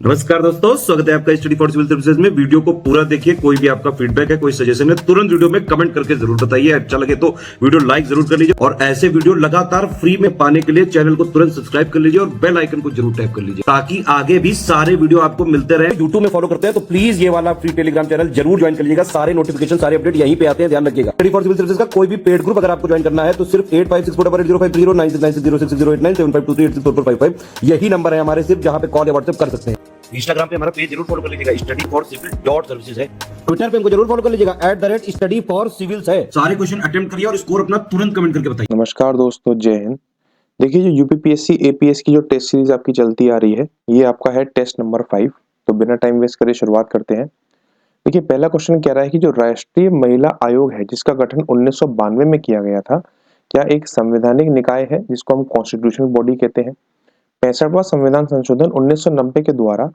नमस्कार दोस्तों, स्वागत है आपका स्टडी फॉर सिविल सर्विसेज में। वीडियो को पूरा देखिए। कोई भी आपका फीडबैक है, कोई सजेशन है, तुरंत वीडियो में कमेंट करके जरूर बताइए। अच्छा लगे तो वीडियो लाइक जरूर कर लीजिए और ऐसे वीडियो लगातार फ्री में पाने के लिए चैनल को तुरंत सब्सक्राइब कर लीजिए और बेल आइकन को जरूर टैप कर लीजिए ताकि आगे भी सारे वीडियो आपको मिलते रहे। यूट्यूब में फॉलो करते हैं तो प्लीज ये वाला फ्री टेलीग्राम चैनल जरूर ज्वाइन कर लीजिएगा। सारे नोटिफिकेशन, सारे अपडेट यहीं पे आते हैं, ध्यान रखिएगा। स्टडी फॉर सिविल सर्विसेज का कोई भी पेड ग्रुप अगर आपको ज्वाइन करना है तो सिर्फ 856480560660897523864455 यही नंबर है हमारे, सिर्फ जहां पे कॉल या व्हाट्सएप कर सकते हैं। इंस्टाग्राम पे हमारा पेज जरूर फॉलो कर लीजिएगा, study for civil dot services है। ट्विटर पे हमको जरूर फॉलो कर लीजिएगा, @स्टडी फॉर सिविल्स है। सारे क्वेश्चन अटेम्प्ट करिए और स्कोर अपना तुरंत कमेंट करके बताइए। नमस्कार दोस्तों, जय हिंद। देखिए, जो यूपीपीएससी एपीएस की जो टेस्ट सीरीज आपकी चलती आ रही है, ये आपका है टेस्ट नंबर 5। तो बिना टाइम वेस्ट करे शुरुआत करते हैं। देखिए, पहला क्वेश्चन कह रहा है कि जो राष्ट्रीय महिला आयोग है जिसका गठन 1992 में किया गया था, क्या एक संवैधानिक निकाय है जिसको हम कॉन्स्टिट्यूशनल बॉडी कहते हैं। 65वां संविधान संशोधन 1990 के द्वारा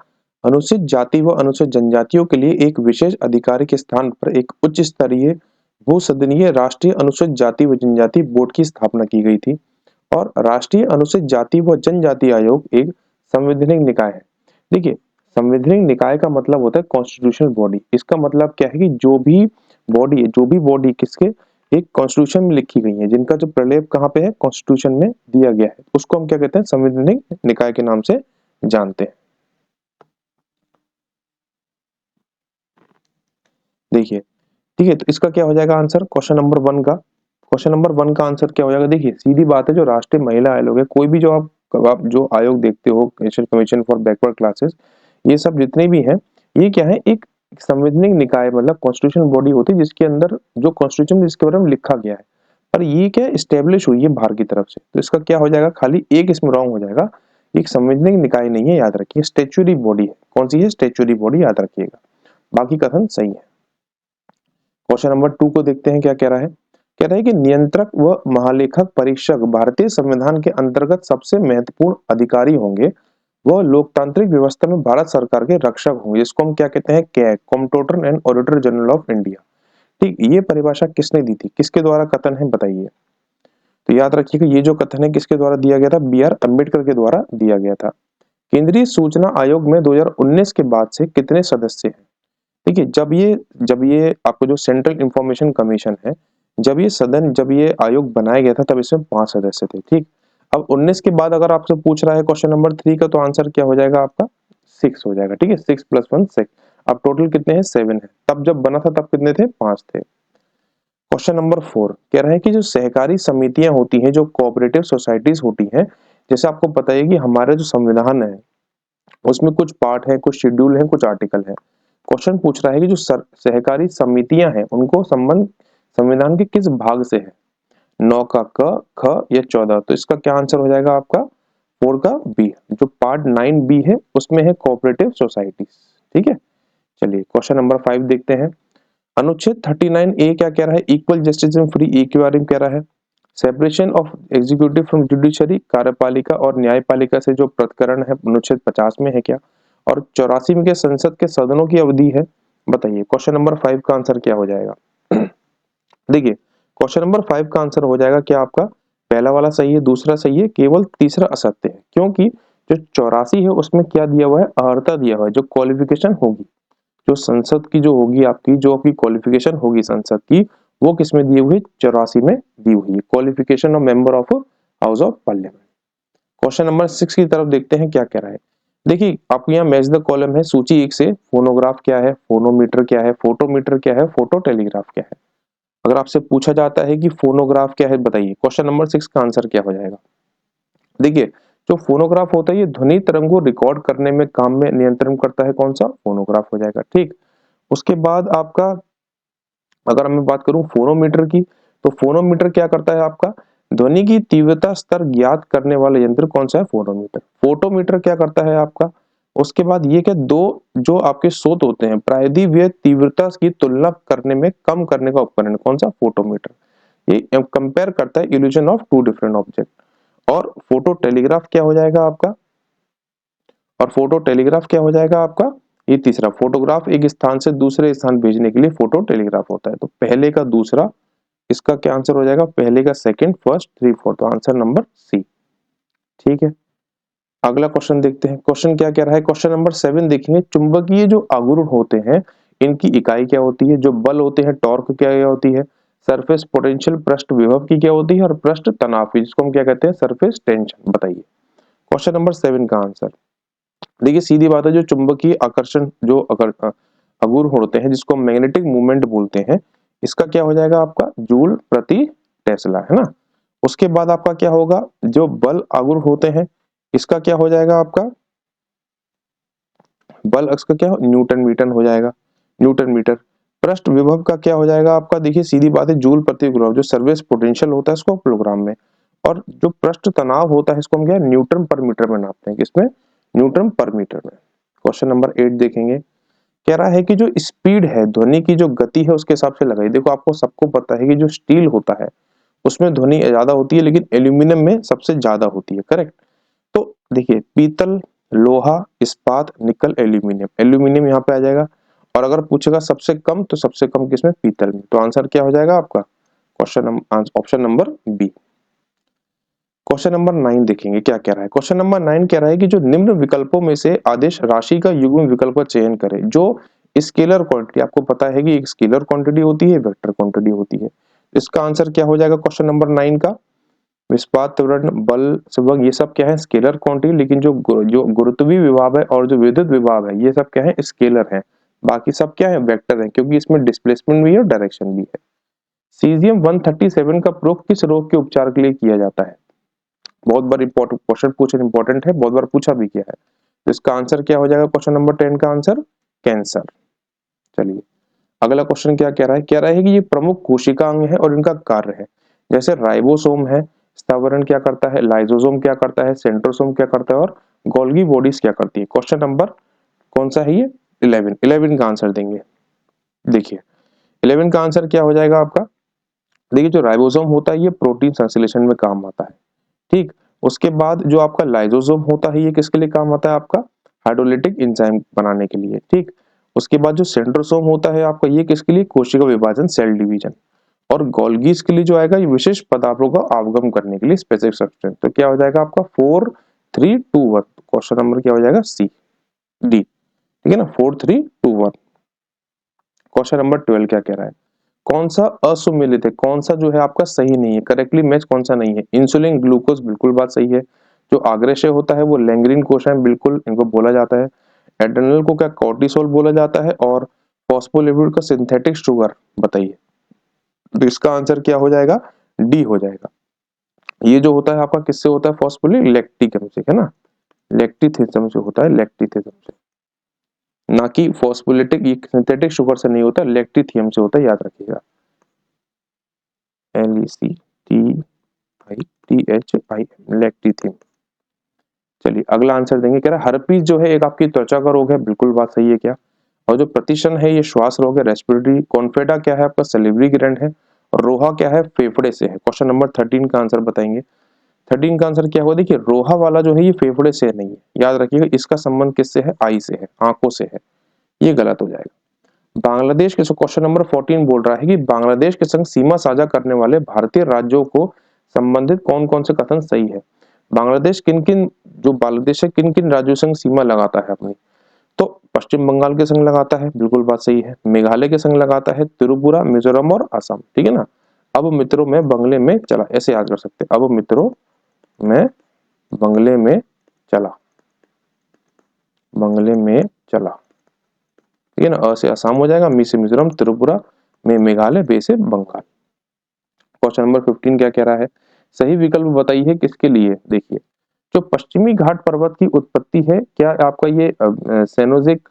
अनुसूचित जाति व अनुसूचित जनजातियों के लिए एक विशेष अधिकारी के स्थान पर एक उच्च स्तरीय भूसदनीय राष्ट्रीय अनुसूचित जाति व जनजाति बोर्ड की स्थापना की गई थी। और राष्ट्रीय अनुसूचित जाति व जनजाति आयोग एक संवैधानिक निकाय है। देखिए, संवैधानिक निकाय का मतलब होता है कॉन्स्टिट्यूशनल बॉडी। इसका मतलब क्या है कि जो भी बॉडी किसके एक कॉन्स्टिट्यूशन में लिखी गई है, जिनका जो प्रलेप कहाँ पे है, कॉन्स्टिट्यूशन में दिया गया है, उसको हम क्या कहते हैं, संवैधानिक निकाय के नाम से जानते हैं। देखिए, ठीक है, तो इसका क्या हो जाएगा आंसर क्वेश्चन नंबर वन का आंसर क्या हो जाएगा। देखिए, सीधी बात है, जो राष्ट्रीय महिला आयोग है, कोई भी जो आप जो आयोग देखते हो, national commission for backward classes, ये सब जितने भी हैं, ये क्या है, एक संवैधानिक निकाय मतलब कॉन्स्टिट्यूशन बॉडी होती है जिसके अंदर जो कॉन्स्टिट्यूशन जिसके बारे में लिखा गया है, पर ये क्या स्टेब्लिश हुई है बाहर की तरफ से। तो इसका क्या हो जाएगा, खाली एक इसमें रॉन्ग हो जाएगा। एक संवैधानिक निकाय नहीं है, याद रखिए, स्टेचुरी बॉडी है। कौन सी है, स्टेचुरी बॉडी, याद रखिएगा। बाकी कथन सही है। क्वेश्चन नंबर 2 को देखते हैं, क्या कह रहा है। कह रहा है कि नियंत्रक व महालेखक परीक्षक भारतीय संविधान के अंतर्गत सबसे महत्वपूर्ण अधिकारी होंगे। वह लोकतांत्रिक व्यवस्था में भारत सरकार के रक्षक होंगे, जिसको हम क्या कहते हैं, CAG, comptroller and auditor general of India. ठीक, ये परिभाषा किसने दी थी, किसके द्वारा कथन है, बताइए। तो याद रखिएगा, ये जो कथन है किसके द्वारा दिया गया था, BR अम्बेडकर के द्वारा दिया गया था। केंद्रीय सूचना आयोग में 2019 के बाद से कितने सदस्य हैं। देखिए, जब ये आपको जो सेंट्रल इंफॉर्मेशन कमीशन है, जब ये आयोग बनाया गया था, तब इसमें 5 सदस्य थे। ठीक, अब 19 के बाद अगर आपसे पूछ रहा है क्वेश्चन नंबर 3 का, तो आंसर क्या हो जाएगा आपका, 6 हो जाएगा। ठीक है, 6 + 1 6। अब टोटल कितने हैं, 7 है। तब जब बना था तब कितने थे, 5 थे। क्वेश्चन नंबर 4 कह रहा है कि जो सहकारी समितियां होती हैं, जो कोऑपरेटिव सोसाइटीज होती हैं, जैसे आपको पता है कि हमारे जो संविधान है उसमें कुछ पार्ट है, कुछ शेड्यूल है, कुछ आर्टिकल है। क्वेश्चन पूछ रहा है कि जो सहकारी समितियां हैं, उनको संबंध संविधान के किस भाग से है, 9 का क, ख या 14। तो इसका क्या आंसर हो जाएगा आपका, 4 का बी। जो पार्ट 9B है उसमें है कोऑपरेटिव सोसाइटीज। ठीक है, चलिए क्वेश्चन नंबर 5 देखते हैं। अनुच्छेद 39A क्या कह रहा है, equal justice and free equity कह रहा है। Separation of executive from judiciary, कार्यपालिका और न्यायपालिका से जो प्रकरण है अनुच्छेद 50 में है क्या। और 84 में के संसद के सदनों की अवधि है, बताइए। क्वेश्चन नंबर 5 का आंसर क्या हो जाएगा। देखिए, क्वेश्चन नंबर 5 का आंसर हो जाएगा क्या आपका, पहला वाला सही है, दूसरा सही है, केवल तीसरा असत्य है। क्योंकि जो 84 है उसमें क्या दिया हुआ है, अर्हता दिया हुआ है, जो क्वालिफिकेशन होगी, जो संसद की जो होगी आपकी, जो आपकी क्वालिफिकेशन होगी संसद की, वो किसमें दी हुई है, 84 में दी हुई है, qualification of member of house of parliament. Question number 6 की तरफ देखते हैं, क्या कह रहा है। देखिए, आपको यहाँ मैच द कॉलम है, सूची 1 से। फोनोग्राफ क्या है, फोनोमीटर क्या है, फोटोमीटर क्या है, फोटो टेलीग्राफ क्या है। अगर आपसे पूछा जाता है कि फोनोग्राफ क्या है, बताइए। क्वेश्चन नंबर 6 का आंसर क्या हो जाएगा। देखिए, जो फोनोग्राफ होता है, ये ध्वनि तरंग को रिकॉर्ड करने में काम में नियंत्रण करता है, कौन सा, फोनोग्राफ हो जाएगा। ठीक, उसके बाद आपका अगर मैं बात करूं फोनोमीटर की, तो फोनोमीटर क्या करता है आपका, ध्वनि की तीव्रता स्तर ज्ञात करने वाला यंत्र कौन सा है, फोनोमीटर। फोटोमीटर क्या करता है आपका, उसके बाद ये क्या, दो जो आपके स्रोत होते हैं, प्रायद्वीपीय तीव्रता की तुलना करने में कम करने का उपकरण कौन सा, फोटोमीटर। ये कंपेयर करता है illusion of two different object. और फोटो टेलीग्राफ क्या हो जाएगा आपका, और फोटो टेलीग्राफ क्या हो जाएगा आपका, ये तीसरा। फोटोग्राफ एक स्थान से दूसरे स्थान भेजने के लिए फोटो टेलीग्राफ होता है। तो पहले का दूसरा, इसका क्या आंसर हो जाएगा, पहले का सेकंड, फर्स्ट, थ्री, फोर्थ। तो आंसर नंबर सी। ठीक है, अगला क्वेश्चन देखते हैं, क्वेश्चन क्या कह रहा है, क्वेश्चन नंबर 7 देखेंगे। चुंबकीय जो आघूर्ण होते हैं इनकी इकाई क्या होती है, जो बल होते हैं टॉर्क क्या होती है, सरफेस पोटेंशियल पृष्ठ विभव की क्या होती है, और पृष्ठ तनाव की जिसको हम क्या कहते हैं सरफेस टेंशन। बताइए क्वेश्चन नंबर 7 का आंसर। देखिए सीधी बात है, जो चुंबकीय आकर्षण जो आघूर्ण होते हैं जिसको मैग्नेटिक मूवमेंट बोलते हैं, इसका क्या हो जाएगा आपका जूल प्रति टेस्ला, है ना। उसके बाद आपका क्या होगा, जो बल आघूर्ण होते हैं इसका क्या हो जाएगा आपका बल अक्ष का क्या न्यूटन मीटर हो जाएगा, न्यूटन मीटर। पृष्ठ विभव का क्या हो जाएगा आपका, देखिए सीधी बात है जूल प्रति किलोग्राम, जो सर्विस पोटेंशियल होता है इसको किलोग्राम में, और जो पृष्ठ तनाव होता है इसको हम क्या न्यूटन पर मीटर में नापते हैं, किसमें न्यूटन पर मीटर में। क्वेश्चन नंबर 8 देखेंगे, कह रहा है कि जो स्पीड है ध्वनि की जो गति है उसके हिसाब से लगाई। देखो आपको सबको पता है कि जो स्टील होता है उसमें ध्वनि ज्यादा होती है, लेकिन एल्यूमिनियम में सबसे ज्यादा होती है, करेक्ट। तो देखिए पीतल, लोहा, इस्पात, निकल, एल्यूमिनियम, एल्यूमिनियम यहाँ पे आ जाएगा। और अगर पूछेगा सबसे कम तो सबसे कम किसमें, पीतल में। तो आंसर क्या हो जाएगा आपका question option number B. Question number 9 देखेंगे क्या कह रहा है, क्वेश्चन नंबर 9 कह रहा है कि जो निम्न विकल्पों में से आदेश राशि का युग्म विकल्प का चयन करें। जो स्केलर क्वांटिटी, आपको पता है कि एक स्केलर क्वांटिटी होती है, वेक्टर क्वांटिटी होती है। इसका आंसर क्या हो जाएगा क्वेश्चन नंबर 9 का, इस्पात, त्वरण, बल, संवेग, ये सब क्या है स्केलर क्वांटिटी, लेकिन जो गुरुत्वीय विभव है और जो विद्युत विभव है ये सब क्या है स्केलर है, बाकी सब क्या है वेक्टर है, क्योंकि इसमें डिस्प्लेसमेंट भी है और डायरेक्शन भी है। सीजियम 137 का प्रयोग किस रोग के उपचार के लिए किया जाता है। बहुत बार इंपॉर्टेंट क्वेश्चन पूछे, इंपॉर्टेंट है, बहुत बार पूछा भी किया है। तो इसका आंसर क्या हो जाएगा क्वेश्चन नंबर 10 का आंसर कैंसर। चलिए अगला क्वेश्चन क्या कह रहा है, कह रहा है कि ये प्रमुख कोशिका अंग है और इनका कार्य है। जैसे राइबोसोम है, स्थावरण क्या करता है, लाइसोसोम क्या करता है, सेंट्रोसोम क्या करता है, और गोल्गी बॉडीज क्या करती है। क्वेश्चन नंबर कौन सा है ये 11 का आंसर देंगे। देखिए 11 का आंसर क्या हो जाएगा आपका, देखिए जो राइबोसोम होता है ये प्रोटीन संश्लेषण में काम आता है, ठीक। उसके बाद जो आपका लाइसोसोम होता है ये किसके लिए काम आता है आपका हाइड्रोलिटिक एंजाइम बनाने के लिए, ठीक। उसके बाद जो सेंट्रोसोम होता है आपका ये किसके लिए कोशिका विभाजन सेल डिवीजन, और गोल्गीज के लिए जो आएगा ये विशेष पदार्थों का अवगम करने के लिए स्पेसिफिक सब्सटेंस। तो क्या हो जाएगा आपका 4 3 2 1, क्वेश्चन नंबर क्या हो जाएगा सी डी, ठीक है ना 4 3 2 1। क्वेश्चन नंबर 12 क्या कह रहा है, कौन सा असुमेलित है, कौन सा जो है आपका सही नहीं है, करेक्टली मैच कौन सा नहीं है। इंसुलिन, ग्लूकोज बिल्कुल बात सही है। जो आग्रेशय होता है वो लैंग्रीन कोशाएं बिल्कुल इनको बोला जाता है। एड्रेनल को क्या कॉर्टिसोल बोला जाता है, और फॉस्फोलिपिड का सिंथेटिक शुगर। बताइए तो इसका आंसर क्या हो जाएगा डी हो जाएगा। ये जो होता है आपका किससे होता है फॉस्फोलिक लैक्टिकम से, है ना, लैक्टिथिज्म से होता है, लैक्टिथिज्म से, ना कि फॉस्फोलिटिक ये सिंथेटिक शुगर से नहीं होता, लैक्टिथियम से होता है, याद रखिएगा LECTITHIM लैक्टिथियम। चलिए अगला आंसर देंगे, कह रहा है हर्पीज जो है एक आपकी त्वचा का रोग है, बिल्कुल बात सही है क्या। और जो प्रतिशन है ये श्वास रोग है, रेस्पिरेटरी। कॉन्फेडा क्या है आपका सलिवरी ग्लैंड है, और रोहा क्या है फेफड़े से है। क्वेश्चन नंबर 13 का आंसर बताएंगे। 13 का आंसर क्या होगा, देखिए रोहा वाला जो है ये फेफड़े से नहीं है, याद रखिएगा इसका संबंध किससे है, आई से है, आंखों से है, ये गलत हो जाएगा। बांग्लादेश के क्वेश्चन नंबर 14 बोल रहा है कि बांग्लादेश के संग सीमा साझा करने वाले भारतीय राज्यों को संबंधित कौन कौन से कथन सही है। बांग्लादेश किन किन जो बांग्लादेश है किन किन राज्यों संग सीमा लगाता है अपनी, तो पश्चिम बंगाल के संग लगाता है, बिल्कुल बात सही है। मेघालय के संग लगाता है, त्रिपुरा, मिजोरम और असम, ठीक है ना। अब मित्रों में बंगले में चला, ऐसे याद कर सकते हैं, अब मित्रों में बंगले में चला, बंगले में चला, ठीक है ना। अ से असम हो जाएगा, मी से मिजोरम, त्रिपुरा, में मेघालय, बे से बंगाल। क्वेश्चन नंबर 15 क्या कह रहा है, सही विकल्प बताइए किसके लिए। देखिए जो पश्चिमी घाट पर्वत की उत्पत्ति है क्या आपका ये सेनोजिक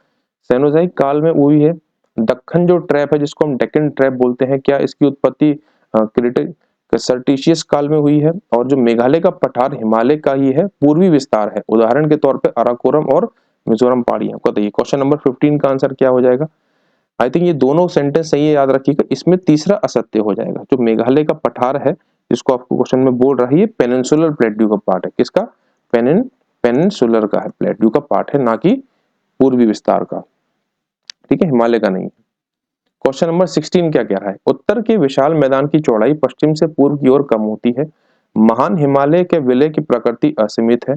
सेनोजाइक काल में हुई है। दक्कन जो ट्रैप है जिसको हम डेक्कन ट्रैप बोलते हैं, क्या इसकी उत्पत्ति क्रिटिक सर्टिशियस काल में हुई है। और जो मेघालय का पठार हिमालय का ही है, पूर्वी विस्तार है, उदाहरण के तौर पे अराकोरम और मिजोरम पहाड़ियां। बताइए क्वेश्चन नंबर 15 का आंसर क्या हो जाएगा। आई थिंक ये दोनों सेंटेंस सही है, याद रखिएगा। इसमें तीसरा असत्य हो जाएगा, जो मेघालय का पठार है जिसको आपको क्वेश्चन में बोल रहा है ये पेनिनसुलर प्लेट्यू का पार्ट है, किसका पेनिनसुलर का है, प्लेट्यू का पार्ट है, ना कि पूर्वी विस्तार का, ठीक है, हिमालय का नहीं। क्वेश्चन नंबर 16 क्या कह रहा है, उत्तर के विशाल मैदान की चौड़ाई पश्चिम से पूर्व की ओर कम होती है। महान हिमालय के विलय की प्रकृति असीमित है।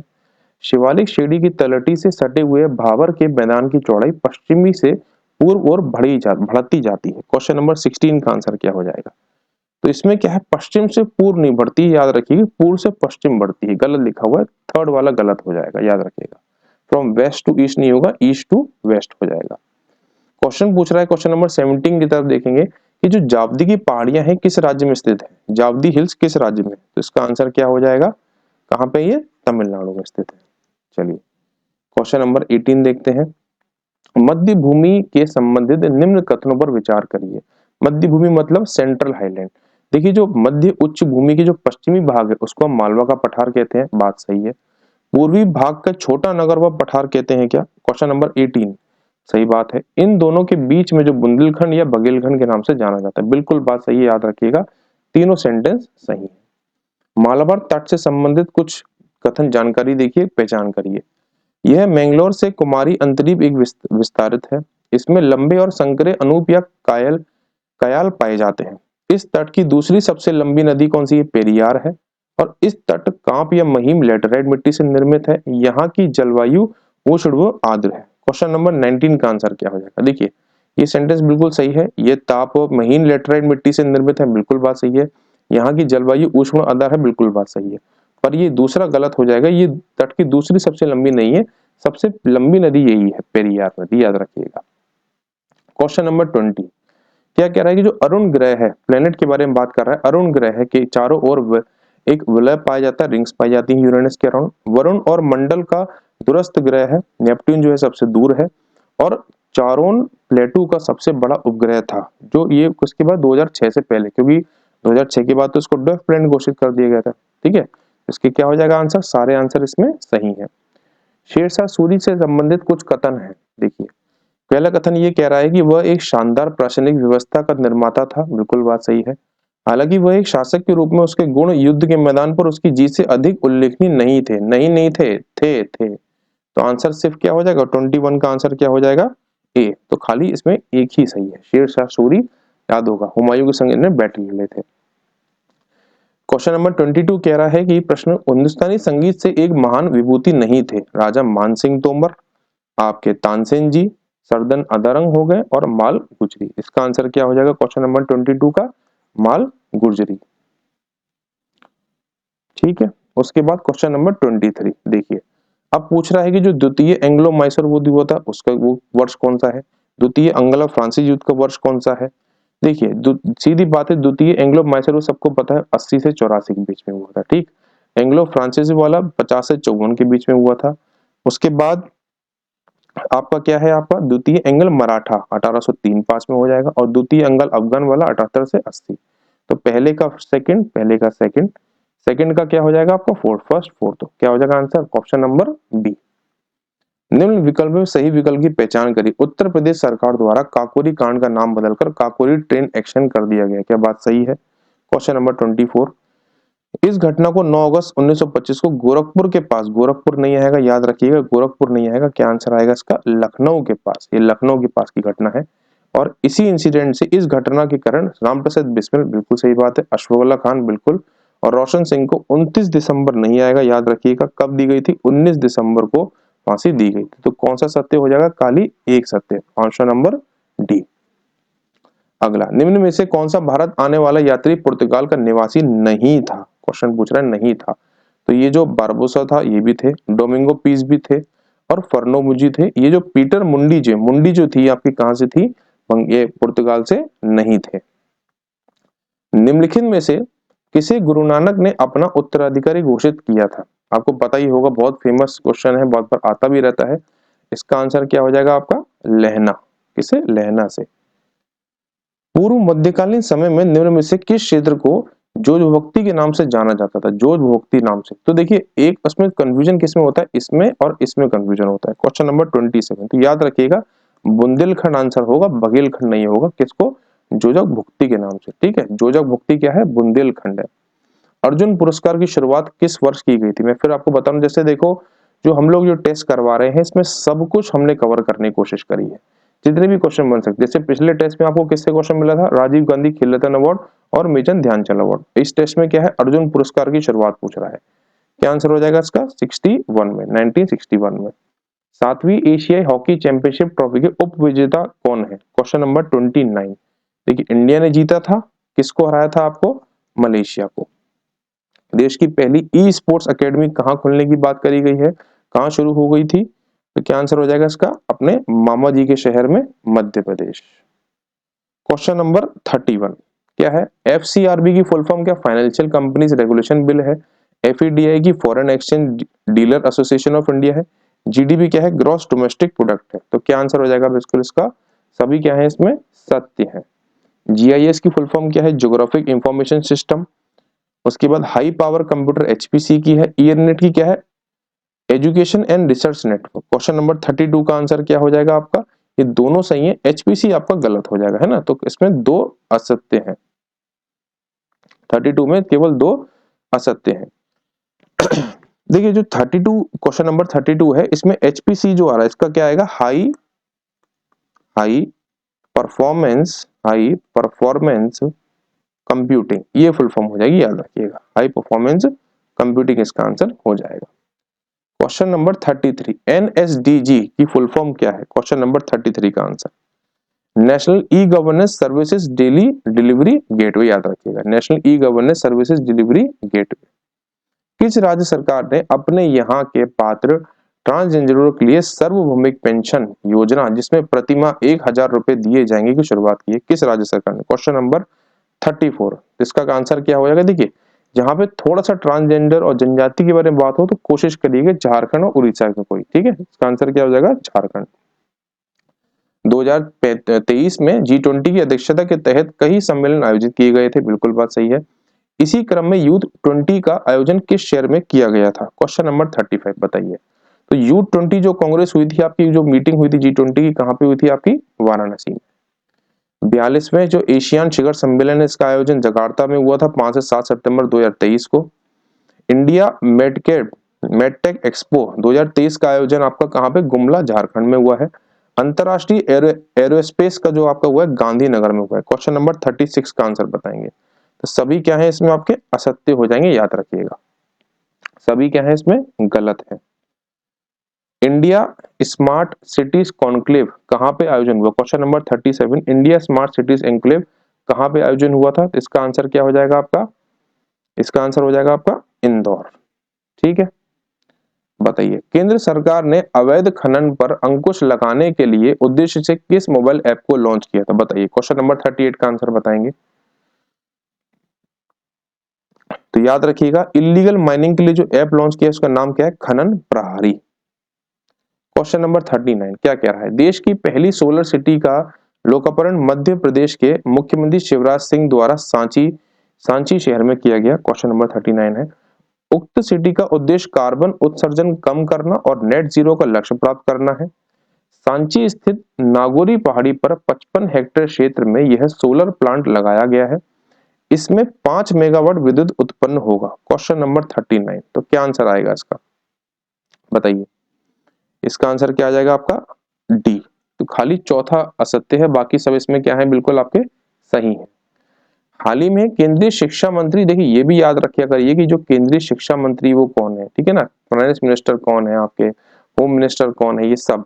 शिवालिक श्रेणी की तलहटी से सटे हुए भाबर के मैदान की चौड़ाई पश्चिमी से पूर्व और बढ़ती जाती है। क्वेश्चन नंबर 16 का आंसर क्या हो जाएगा? तो इसमें क्या है, पश्चिम से पूर्व नहीं बढ़ती है, याद रखिएगा, पूर्व से पश्चिम बढ़ती है, गलत लिखा हुआ है, थर्ड वाला गलत हो जाएगा, याद रखिएगा। फ्रॉम वेस्ट टू ईस्ट नहीं होगा, ईस्ट टू वेस्ट हो जाएगा। क्वेश्चन पूछ रहा है क्वेश्चन नंबर 17 की तरफ देखेंगे कि जो जावदी की पहाड़ियां हैं किस राज्य में स्थित है? जावदी हिल्स किस राज्य में? तो इसका आंसर क्या हो जाएगा? कहां पे? ये तमिलनाडु में स्थित है। चलिए क्वेश्चन नंबर 18 देखते हैं। मध्य भूमि के संबंधित निम्न कथनों पर विचार करिए। मध्य भूमि मतलब सेंट्रल हाईलैंड। देखिए जो मध्य उच्च भूमि की जो पश्चिमी भाग है उसको हम मालवा का पठार कहते हैं, बात सही है। पूर्वी भाग का छोटा नगर व पठार कहते हैं क्या? क्वेश्चन नंबर 18 सही बात है। इन दोनों के बीच में जो बुंदेलखंड या बघेलखंड के नाम से जाना जाता है, बिल्कुल बात सही है, याद रखिएगा, तीनों सेंटेंस सही है। मालाबार तट से संबंधित कुछ कथन जानकारी देखिए, पहचान करिए। यह मैंगलोर से कुमारी अंतरीप एक विस्तारित है। इसमें लंबे और संकरे अनूप या कयाल पाए जाते हैं। इस तट की दूसरी सबसे लंबी नदी कौन सी है? पेरियार है। और इस तट कांप या महीम लेटराइट मिट्टी से निर्मित है। यहाँ की जलवायु उष्ण व आर्द्र है। क्वेश्चन नंबर 19 का आंसर क्या हो जाएगा? देखिए ये सेंटेंस बिल्कुल सही है। ये ताप और महीन लेटराइट मिट्टी से निर्मित है, बिल्कुल बात सही है। यहाँ की जलवायु उष्ण आर्द्र है, बिल्कुल बात सही है। पर ये दूसरा गलत हो जाएगा, ये तट की दूसरी सबसे लंबी नहीं है, सबसे लंबी नदी यही है, पेरियार नदी, याद रखिएगा। क्वेश्चन नंबर 20 क्या कह रहा है कि जो अरुण ग्रह है, प्लेनेट के बारे में बात कर रहा है, अरुण ग्रह के चारों ओर एक वलय पाया जाता है, रिंग्स पाई जाती है यूरेनस के अराउंड। वरुण और मंडल का दूरस्थ ग्रह है, नेपट्टून जो है सबसे दूर है। और चारोन प्लेटू का सबसे बड़ा उपग्रह था, जो ये उसके बाद 2006 से पहले, क्योंकि 2006 के बाद तो इसको ड्वार्फ प्लैनेट घोषित कर दिया गया था। ठीक है, इसके क्या हो जाएगा आंसर? सारे आंसर इसमें सही है। शेरशाह सूरी से संबंधित कुछ कथन है, देखिए पहला कथन ये कह रहा है कि वह एक शानदार प्रशासनिक व्यवस्था का निर्माता था, बिल्कुल बात सही है। हालांकि वह एक शासक के रूप में उसके गुण युद्ध के मैदान पर उसकी जीत से अधिक उल्लेखनीय नहीं थे। नहीं थे। तो आंसर सिर्फ क्या हो जाएगा? 21 का आंसर क्या हो जाएगा? ए। तो खाली इसमें एक ही सही है, शेरशाह सूरी, याद होगा हुमायूं के संग इन्होंने बैटल लड़े थे। क्वेश्चन नंबर 22 कह रहा है कि प्रश्न, हिंदुस्तानी संगीत से एक महान विभूति नहीं थे? राजा मानसिंह तोमर, आपके तानसेन जी, सरदन अदारंग हो गए और माल गुजरी। इसका आंसर क्या हो जाएगा क्वेश्चन नंबर 22 का? माल गुजरी। ठीक है, उसके बाद क्वेश्चन नंबर 23 देखिए, अब पूछ रहा है कि जो द्वितीय एंग्लो मैसूर युद्ध हुआ था उसका वो वर्ष कौन सा है? द्वितीय अंग्लो फ्रांसीसी युद्ध का वर्ष कौन सा है? देखिए सीधी बात है, द्वितीय एंग्लो मैसूर सबको पता है 80 से 84 के बीच में हुआ था। ठीक, एंग्लो फ्रांसीसी वाला 50 से 54 के बीच में हुआ था। उसके बाद आपका क्या है, आपका द्वितीय एंगल मराठा 1803 पास में हो जाएगा, और द्वितीय एंगल अफगान वाला 78 से 80। तो पहले का सेकंड, सेकंड का क्या हो जाएगा आपका? Fourth, first fourth. तो क्या हो जाएगा आंसर? Option number B. निम्न विकल्प में सही विकल्प की पहचान करिए। उत्तर प्रदेश सरकार द्वारा काकोरी कांड का नाम बदलकर काकोरी ट्रेन एक्शन कर दिया गया, क्या बात सही है? क्वेश्चन नंबर 24, इस घटना को 9 अगस्त 1925 को गोरखपुर के पास, गोरखपुर नहीं आएगा, याद रखिएगा, गोरखपुर नहीं आएगा, क्या आंसर आएगा इसका? लखनऊ के पास, ये लखनऊ के पास की घटना है। और इसी इंसिडेंट से, इस घटना के कारण रामप्रसाद बिस्मिल, बिल्कुल सही बात है, अशफाकुल्लाह खान, बिल्कुल, और रोशन सिंह को 29 दिसंबर नहीं आएगा, याद रखिएगा, कब दी गई थी? 19 दिसंबर को फांसी दी गई थी। तो कौन सा सत्य हो जाएगा? खाली एक सत्य, ऑप्शन नंबर डी। अगला, निम्न में से कौन सा भारत आने वाला यात्री पुर्तगाल का निवासी नहीं था? क्वेश्चन पूछ रहा है नहीं था। तो ये जो बारबोसा था ये भी थे, डोमिंगो पीस भी थे, और फर्नोमुजी थे। ये जो पीटर मुंडी जो थी आपकी कहां से थी? ये पुर्तगाल से नहीं थे। निम्नलिखित में से किसे गुरु नानक ने अपना उत्तराधिकारी घोषित किया था? आपको पता ही होगा, बहुत फेमस क्वेश्चन है, बहुत बार आता भी रहता है। इसका आंसर क्या हो जाएगा आपका? लहना। किसे? लहना से। पूर्व मध्यकालीन समय में निम्न में से किस क्षेत्र को जोज भक्ति के नाम से जाना जाता था? जोज भक्ति नाम से। तो देखिए एक उसमें कंफ्यूजन किसमें होता है? इसमें और इसमें कंफ्यूजन होता है। क्वेश्चन नंबर 27, तो याद रखिएगा बुंदेलखंड आंसर होगा, बघेलखंड नहीं होगा। किसको? जोजक भुक्ति के नाम से। ठीक है, जोजक भुक्ति क्या है? बुंदेलखंड है। अर्जुन पुरस्कार की शुरुआत किस वर्ष की गई थी? मैं फिर आपको बता रहा हूं, जैसे देखो जो हम लोग जो टेस्ट करवा रहे हैं इसमें सब कुछ हमने कवर करने की कोशिश करी है, जितने भी क्वेश्चन बन सकते। जैसे पिछले टेस्ट में आपको किससे क्वेश्चन मिला था? राजीव गांधी खेल रत्न अवार्ड और मेजर ध्यानचंद अवार्ड। इस टेस्ट में क्या है? अर्जुन पुरस्कार की शुरुआत पूछ रहा है। क्या आंसर हो जाएगा इसका? 61 में, 1961 में। 7वीं एशियाई हॉकी चैंपियनशिप ट्रॉफी के उप विजेता कौन है? Question number 29। देखिए इंडिया ने जीता था, किसको हराया था आपको? मलेशिया को। देश की पहली ई स्पोर्ट्स एकेडमी कहाँ खुलने की बात करी गई है, कहाँ शुरू हो गई थी? तो क्या आंसर हो जाएगा इसका? अपने मामा जी के शहर में, मध्य प्रदेश। क्वेश्चन नंबर 31 क्या है? एफसीआरबी की फुल फॉर्म क्या? फाइनेंशियल कंपनीज रेगुलेशन बिल है। एफईडीआई की foreign exchange dealer association of India है। जीडीपी क्या है? ग्रॉस डोमेस्टिक प्रोडक्ट है। तो क्या आंसर हो जाएगा बिल्कुल इसका? सभी क्या है इसमें? सत्य है। जीआईएस की फुल फॉर्म क्या है? Geographic information system. उसके बाद हाई पावर कंप्यूटर एचपीसी की है। ईयरनेट की क्या है? Education and research network. Question number 32 का आंसर क्या हो जाएगा आपका? ये दोनों सही है, एचपीसी आपका गलत हो जाएगा, है ना। तो इसमें दो असत्य हैं, 32 में केवल दो असत्य हैं। देखिए जो 32 क्वेश्चन नंबर 32 है, इसमें एचपीसी जो आ रहा है इसका क्या आएगा? High high high performance computing, ये फुल फॉर्म हो जाएगी, याद रखिएगा। हाई परफॉर्मेंस कंप्यूटिंग इसका आंसर हो जाएगा। क्वेश्चन नंबर 33 एनएसडीजी की फुल फॉर्म क्या है? क्वेश्चन नंबर 33 का answer national e governance services daily delivery gateway, याद रखिएगा। National e governance services delivery gateway. किस राज्य सरकार ने अपने यहाँ के पात्र ट्रांसजेंडरों के लिए सार्वभौमिक पेंशन योजना जिसमें प्रतिमाह 1000 रुपए दिए जाएंगे की शुरुआत की है? किस राज्य सरकार ने? Question number 34। इसका आंसर क्या हो जाएगा? देखिए जहां पे थोड़ा सा ट्रांसजेंडर और जनजाति के बारे में बात हो तो कोशिश करिएगा झारखंड और उड़ीसा का कोई, ठीक है। इसका आंसर क्या हो जाएगा? झारखंड। 2023 में G20 की अध्यक्षता के तहत कई सम्मेलन आयोजित किए गए थे, बिल्कुल बात सही है। इसी क्रम में यूथ 20 का आयोजन किस शहर में किया गया था? क्वेश्चन नंबर 35 बताइए। तो यूथ 20 जो कांग्रेस हुई थी आपकी, जो मीटिंग हुई थी G20 की, कहां पे हुई थी आपकी? वाराणसी में। 42वें जो एशियान शिखर सम्मेलन है, इसका आयोजन जकार्ता में हुआ था 5 से 7 सितंबर 2023 को। इंडिया मेडटेक एक्सपो 2023 का आयोजन आपका कहां पे? गुमला झारखंड में हुआ है। अंतरराष्ट्रीय एरोस्पेस का जो आपका हुआ है गांधीनगर में हुआ है। क्वेश्चन नंबर 36 का आंसर बताएंगे। तो सभी क्या है इसमें आपके? असत्य हो जाएंगे, याद रखिएगा। सभी क्या है इसमें? गलत है। इंडिया स्मार्ट सिटीज कॉन्क्लेव कहां पे आयोजन हुआ? Question number 37 India smart cities enclave कहां पे आयोजन हुआ था? तो इसका आंसर क्या हो जाएगा आपका? इसका आंसर हो जाएगा आपका इंदौर, ठीक है। बताइए केंद्र सरकार ने अवैध खनन पर अंकुश लगाने के लिए उद्देश्य से किस मोबाइल ऐप को लॉन्च किया था? बताइए। क्वेश्चन नंबर 38 का आंसर बताएंगे। तो याद रखिएगा इलीगल माइनिंग के लिए जो ऐप लॉन्च किया उसका नाम क्या है? खनन प्रहरी। क्वेश्चन नंबर 39 क्या कह रहा है? देश की पहली सोलर सिटी का लोकार्पण मध्य प्रदेश के मुख्यमंत्री शिवराज सिंह द्वारा सांची शहर में किया गया। क्वेश्चन नंबर 39 है उक्त सिटी का उद्देश्य कार्बन उत्सर्जन कम करना और नेट जीरो का लक्ष्य प्राप्त करना है। सांची स्थित नागोरी पहाड़ी पर 55 हेक्टेयर क्षेत्र में यह सोलर प्लांट लगाया गया है। इसमें 5 मेगावाट विद्युत उत्पन्न होगा। क्वेश्चन नंबर 39 तो क्या आंसर आएगा इसका? बताइए। इसका आंसर क्या आ जाएगा आपका? डी। तो खाली चौथा असत्य है, बाकी सब इसमें क्या है? बिल्कुल आपके सही है। हाल ही में केंद्रीय शिक्षा मंत्री, देखिए ये भी याद रखिया करिए कि जो केंद्रीय शिक्षा मंत्री वो कौन है, ठीक है ना। फाइनेंस मिनिस्टर कौन है आपके, होम मिनिस्टर कौन है, ये सब।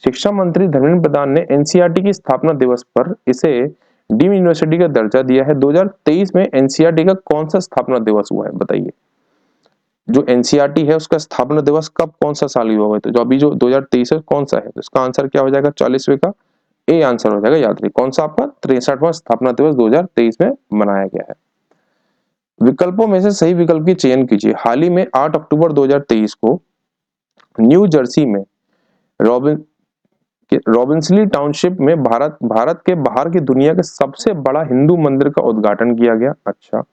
शिक्षा मंत्री धर्मेंद्र प्रधान ने एनसीईआरटी की स्थापना दिवस पर इसे डीम्ड यूनिवर्सिटी का दर्जा दिया है। 2023 में एनसीईआरटी का कौन सा स्थापना दिवस हुआ है? बताइए। जो एनसीईआरटी है उसका स्थापना दिवस कब, कौन सा साल हुआ है? तो जो अभी जो 2023 है कौन सा है? तो इसका आंसर क्या हो जाएगा? 40वें का ए आंसर हो जाएगा, याद रखिए। कौन सा आपका? 63वां स्थापना दिवस 2023 में मनाया गया है। विकल्पों में से सही विकल्प की चयन कीजिए। हाल ही में 8 अक्टूबर 2023 को न्यू जर्सी में रॉबिन्सली टाउनशिप में भारत के बाहर की दुनिया के सबसे बड़ा हिंदू मंदिर का उद्घाटन किया गया। अच्छा,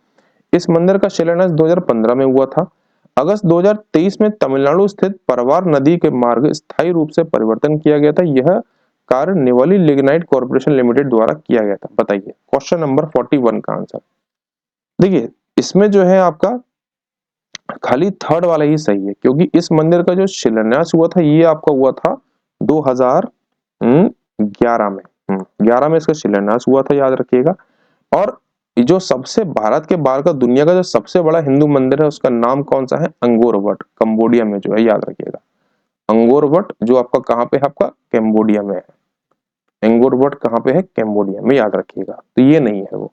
इस मंदिर का शिलान्यास 2015 में हुआ था। अगस्त 2023 में तमिलनाडु स्थित परवार नदी के मार्ग स्थायी रूप से परिवर्तन किया गया था। यह कार्य निवाली लिग्नाइट कॉर्पोरेशन लिमिटेड द्वारा किया गया था। बताइए। क्वेश्चन नंबर 41 का आंसर। देखिए इसमें जो है आपका खाली थर्ड वाला ही सही है, क्योंकि इस मंदिर का जो शिलान्यास हुआ था ये आपका हुआ था 2011 में। 11 में इसका शिलान्यास हुआ था, याद रखिएगा। और ये जो सबसे भारत के बाहर का दुनिया का जो सबसे बड़ा हिंदू मंदिर है उसका नाम कौन सा है? अंगोर वट, कंबोडिया में जो है, याद रखिएगा। अंगोर वट जो आपका कहाँ पे है? आपका कैम्बोडिया में है। अंगोर वट कहाँ पे है? कैम्बोडिया में, याद रखिएगा। तो ये नहीं है वो।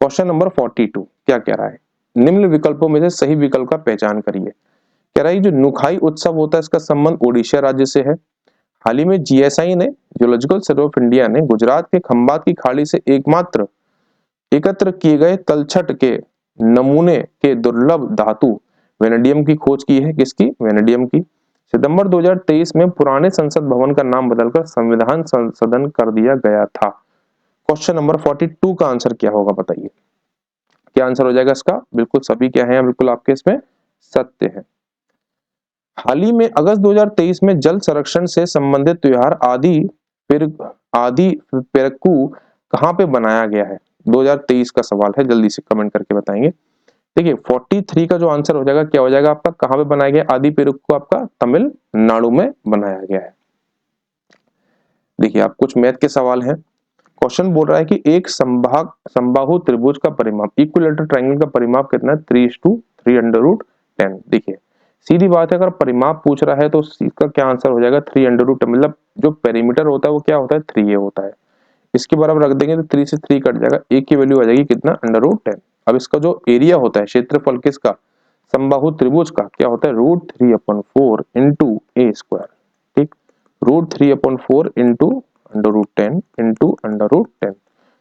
क्वेश्चन नंबर 42 क्या कह रहा है? निम्न विकल्पों में से सही विकल्प का पहचान करिए। कह रहा है जो नुखाई उत्सव होता है इसका संबंध ओडिशा राज्य से है। हाल ही में जीएसआई ने, जियोलॉजिकल सर्वे ऑफ इंडिया ने, गुजरात के खंबात की खाड़ी से एकमात्र एकत्र किए गए तलछट के नमूने के दुर्लभ धातु वेनेडियम की खोज की है। किसकी? वेनेडियम की। सितंबर 2023 में पुराने संसद भवन का नाम बदलकर संविधान संशोधन कर दिया गया था। क्वेश्चन नंबर 42 का आंसर क्या होगा बताइए? क्या आंसर हो जाएगा इसका? बिल्कुल सभी क्या है, बिल्कुल आपके इसमें सत्य है। हाल ही में अगस्त 2023 में जल संरक्षण से संबंधित त्योहार आदि पेरक्कू कहाँ पे बनाया गया है? 2023 का सवाल है, जल्दी से कमेंट करके बताएंगे। देखिए 43 का जो आंसर हो जाएगा क्या हो जाएगा आपका? कहाँ पे बनाया गया आदि पेरक्कू? आपका तमिलनाडु में बनाया गया है। देखिए आप कुछ मैथ के सवाल हैं। क्वेश्चन बोल रहा है कि एक समबाहु त्रिभुज का परिमाप, इक्विलेटरल ट्रायंगल का परिमाप कितना है? 3:3 देखिए सीधी बात है, अगर परिमाप पूछ रहा है तो इसका क्या आंसर हो जाएगा? 3 मतलब जो पेरीमीटर होता है वो क्या होता है? 3a होता है। इसके बराबर रख देंगे तो 3 से 3 कट जाएगा, एक की वैल्यू आ जाएगी कितना? √10। अब इसका जो एरिया होता है, क्षेत्रफल किसका? समबाहु त्रिभुज का क्या होता है? √3/4 इंटू a स्क्वायर। ठीक, √3/4 इंटू √10 इंटू √10।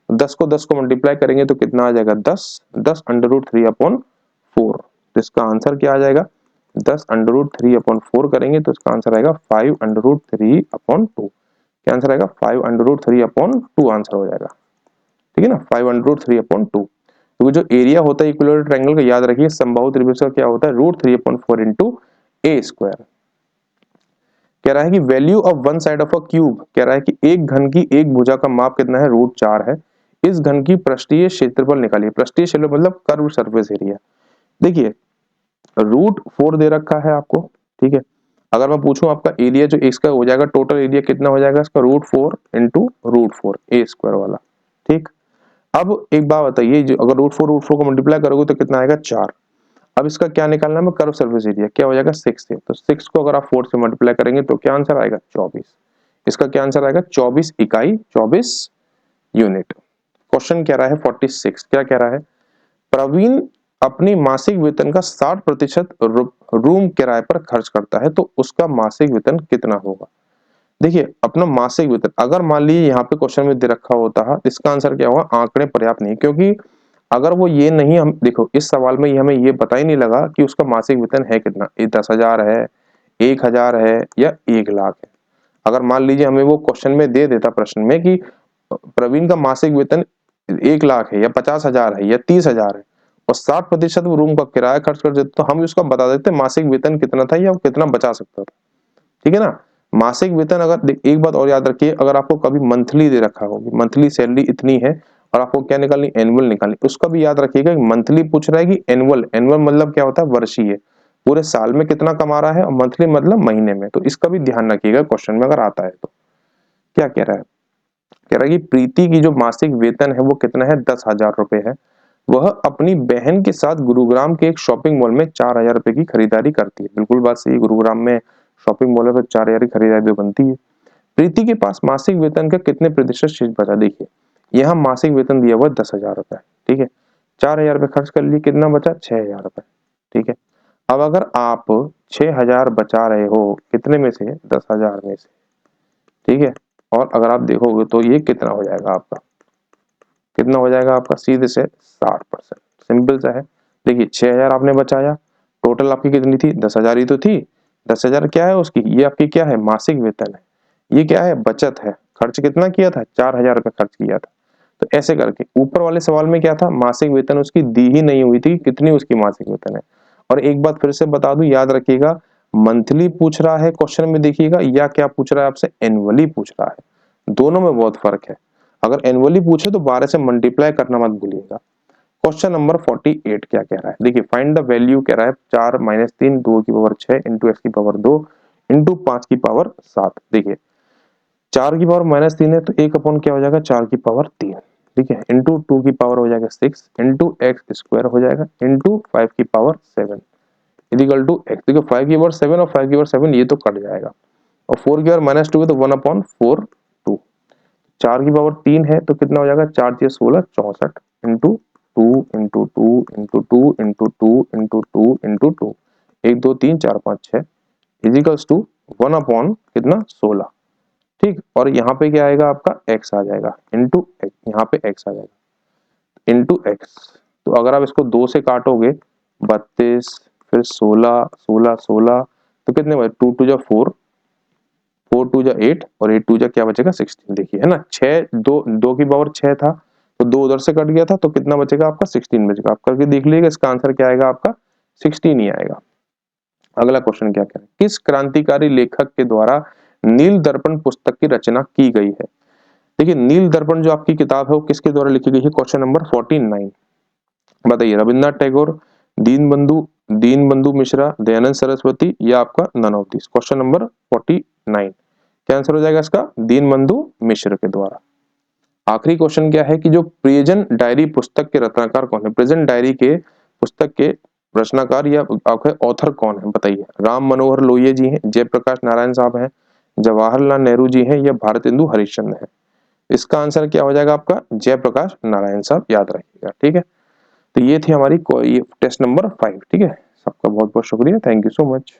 10 को 10 को मल्टीप्लाई करेंगे तो कितना आ जाएगा? 10 √3/4। तो इसका आंसर क्या आ जाएगा? 10 √3/4 करेंगे तो इसका आंसर आएगा 5 √3/2। क्या आंसर आएगा? 5 √3/2 आंसर हो जाएगा। ठीक है ना, 5 √3/2। तो जो एरिया होता है इक्विलेटरल ट्रायंगल का, याद रखिए समबाहु त्रिभुज का क्या होता है? √3/4 इंटू a स्क्वायर। कह रहा है कि value of one side of a cube, कह रहा है कि एक घन की एक भुजा का माप कितना है? √4 है। इस घन की पृष्ठीय क्षेत्रफल निकालिए। पृष्ठीय क्षेत्रफल मतलब कर्व सरफेस एरिया। देखिए √4 दे रखा है आपको, ठीक है। अगर मैं पूछूं आपका एरिया जो इसका हो जाएगा, टोटल एरिया कितना हो जाएगा इसका? √4 इंटू √4 a स्क्वायर वाला। ठीक, अब एक बात बताइए, जो अगर √4 को मल्टीप्लाई करोगे तो कितना आएगा? 4। अब इसका क्या निकालना है? कर्व सरफेस एरिया क्या हो जाएगा? 6 से। तो 6 को अगर आप 4 से मल्टीप्लाई करेंगे तो क्या आंसर आएगा? 24। इसका क्या आंसर आएगा? 24 इकाई, 24 यूनिट। क्वेश्चन कह रहा है 46, क्या कह रहा है? प्रवीण अपनी मासिक वेतन का 60% रूम किराए पर खर्च करता है, तो उसका मासिक वेतन कितना होगा? देखिए अपना मासिक वेतन, अगर मान लीजिए यहाँ पे क्वेश्चन में दे रखा होता है, इसका आंसर क्या होगा? आंकड़े पर्याप्त नहीं, क्योंकि अगर वो ये नहीं, हम देखो इस सवाल में हमें ये पता ही नहीं लगा कि उसका मासिक वेतन है कितना, ये 10,000 है, 1,000 है या 1,00,000 है। अगर मान लीजिए हमें वो क्वेश्चन में दे देता प्रश्न में कि प्रवीण का मासिक वेतन 1,00,000 है या 50,000 है या 30,000 है और 60% वो रूम का किराया खर्च कर देते, तो हम उसका बता देते मासिक वेतन कितना था या कितना बचा सकता था। ठीक है ना, मासिक वेतन अगर एक बात और याद रखिए, अगर आपको कभी मंथली दे रखा होगी, मंथली सैलरी इतनी है और आपको क्या निकालनी? एनुअल निकालनी, उसका भी याद रखिएगा कि मंथली पूछ रहा है कि एनुअल। एनुअल मतलब क्या होता है? वर्षीय, पूरे साल में कितना कमा रहा है, और मंथली मतलब महीने में। तो इसका भी ध्यान रखिएगा क्वेश्चन में अगर आता है तो। क्या कह रहा है? कह रहा है कि प्रीति की जो मासिक वेतन है वो कितना है? 10,000 रुपए है। वह अपनी बहन के साथ गुरुग्राम के एक शॉपिंग मॉल में 4,000 रुपए की खरीदारी करती है। बिल्कुल बात सही, गुरुग्राम में शॉपिंग मॉल है तो 4,000 की खरीदारी तो बनती है। प्रीति के पास मासिक वेतन का कितने प्रतिशत शेष बचा? देखिए यहाँ मासिक वेतन दिया हुआ 10,000 रुपए, ठीक है, 4,000 रुपए खर्च कर लिए, कितना बचा? 6,000 रुपए। ठीक है, अब अगर आप 6,000 बचा रहे हो कितने में से? 10,000 में से। ठीक है, और अगर आप देखोगे तो ये कितना हो जाएगा आपका? कितना हो जाएगा आपका? सीधे से 60%। सिंपल सा है। देखिए 6,000 आपने बचाया, टोटल आपकी कितनी थी? 10,000 ही तो थी। 10,000 क्या है उसकी? ये आपकी क्या है? मासिक वेतन है। ये क्या है? बचत है। खर्च कितना किया था? 4,000 रुपए खर्च किया था। तो ऐसे करके ऊपर वाले सवाल में क्या था? मासिक वेतन उसकी दी ही नहीं हुई थी, कितनी उसकी मासिक वेतन है। और एक बात फिर से बता दूं, याद रखिएगा, मंथली पूछ रहा है क्वेश्चन में देखिएगा, या क्या पूछ रहा है आपसे? एनुअली पूछ रहा है। दोनों में बहुत फर्क है। अगर एनुअली पूछे तो 12 से मल्टीप्लाई करना मत भूलिएगा। क्वेश्चन नंबर 48 क्या कह रहा है? देखिए फाइंड द वैल्यू कह रहा है 4 - 3 2 की पावर 6 इंटू x की पावर 2 इंटू 5 की पावर 7। देखिए 4 की पावर -3 है तो 1 अपॉन क्या हो जाएगा? 4 की पावर 3। ठीक है, इंटू 2 की पावर हो जाएगा 6 इंटू एक्स स्क्वायर हो जाएगा इंटू 5 की पावर 7 इक्वल टू एक्स। देखो 5 की पावर 7 और 5 की पावर 7 ये तो कट जाएगा, और 4 की पावर -2 है तो 1/4 2। 4 की पावर 3 है तो कितना हो जाएगा, 4 6 16 64 into 2 into 2 into 2 into 2 into 2 into 2 1 2 3 4 5 6 equals to 1 कितना 16। ठीक, और यहाँ पे क्या आएगा आपका x आ जाएगा इंटू एक्स, यहाँ पे x आ जाएगा इंटू एक्स। तो अगर आप इसको 2 से काटोगे 32 फिर 16 16 16 तो कितने बचे, 2 2 जा 4 4 2 जा 8 और 8 2 जा क्या बचेगा 16। देखिए है ना, 6 2 की पावर 6 था तो 2 उधर से कट गया था तो कितना बचेगा आपका 16 बचेगा। आप करके देख लीजिएगा, इसका आंसर क्या आएगा आपका 16 ही आएगा। अगला क्वेश्चन क्या कह रहे हैं, किस क्रांतिकारी लेखक के द्वारा नील दर्पण पुस्तक की रचना की गई है। देखिए नील दर्पण जो आपकी किताब है वो किसके द्वारा लिखी गई है, क्वेश्चन नंबर 49। बताइए, रविन्द्रनाथ टैगोर, दीन बंधु मिश्रा, दयानंद सरस्वती या आपका none of this. Question number 49 क्या आंसर हो जाएगा इसका, दीन बंधु मिश्र के द्वारा। आखिरी क्वेश्चन क्या है कि जो प्रियजन डायरी पुस्तक के रचनाकार कौन है, प्रियजन डायरी के पुस्तक के रचनाकार या आपके ऑथर कौन है बताइए। राम मनोहर लोहिया जी हैं, जयप्रकाश नारायण साहब हैं, जवाहरलाल नेहरू जी हैं या भारतेंदु हरिश्चंद्र है। इसका आंसर क्या हो जाएगा आपका, जयप्रकाश नारायण साहब, याद रखिएगा। ठीक है, तो ये थी हमारी टेस्ट नंबर 5। ठीक है, सबका बहुत बहुत शुक्रिया, थैंक यू सो मच।